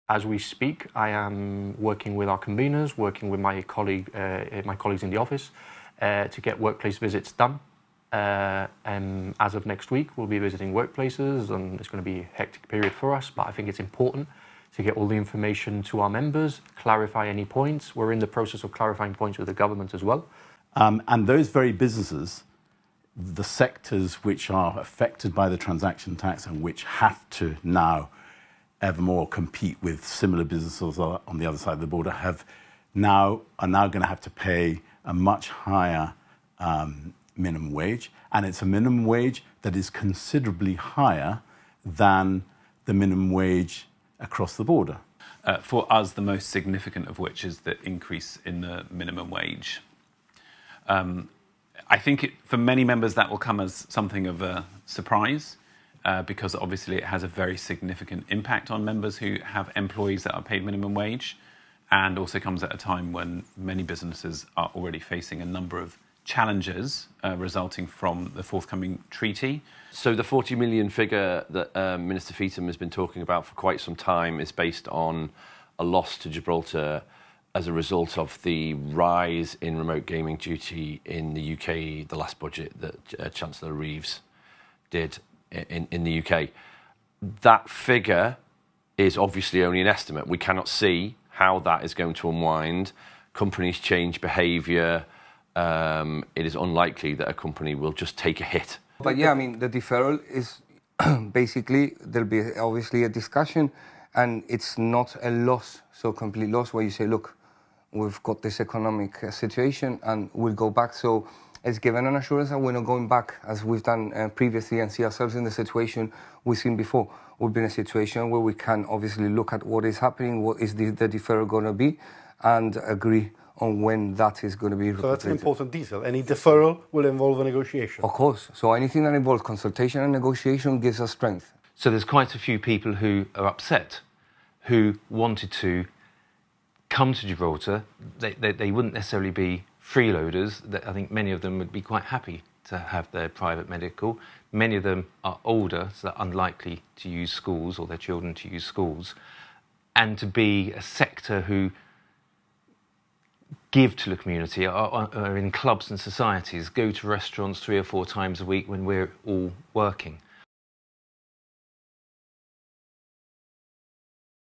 As we speak, I am working with our conveners, working with my colleagues in the office to get workplace visits done. And as of next week, we'll be visiting workplaces, and it's going to be a hectic period for us, but I think it's important to get all the information to our members, clarify any points. We're in the process of clarifying points with the government as well. And those very businesses, the sectors which are affected by the transaction tax and which have to now evermore compete with similar businesses on the other side of the border, are now going to have to pay a much higher minimum wage, and it's a minimum wage that is considerably higher than the minimum wage across the border. For us, the most significant of which is the increase in the minimum wage. I think for many members that will come as something of a surprise because obviously it has a very significant impact on members who have employees that are paid minimum wage, and also comes at a time when many businesses are already facing a number of challenges resulting from the forthcoming treaty. So the 40 million figure that Minister Feetham has been talking about for quite some time is based on a loss to Gibraltar as a result of the rise in remote gaming duty in the UK, the last budget that Chancellor Reeves did in the UK. That figure is obviously only an estimate. We cannot see how that is going to unwind. Companies change behaviour. It is unlikely that a company will just take a hit. But yeah, I mean, the deferral is basically, there'll be obviously a discussion, and it's not a loss, so complete loss, where you say, look, we've got this economic situation and we'll go back. So it's given an assurance that we're not going back as we've done previously and see ourselves in the situation we've seen before. We've been in a situation where we can obviously look at what is happening, what is the deferral going to be, and agree on when that is going to be. So that's an important detail. Any deferral will involve a negotiation. Of course. So anything that involves consultation and negotiation gives us strength. So there's quite a few people who are upset, who wanted to come to Gibraltar. They wouldn't necessarily be freeloaders. I think many of them would be quite happy to have their private medical. Many of them are older, so they're unlikely to use schools or their children to use schools. And to be a sector who give to the community, are in clubs and societies, go to restaurants 3 or 4 times a week when we're all working.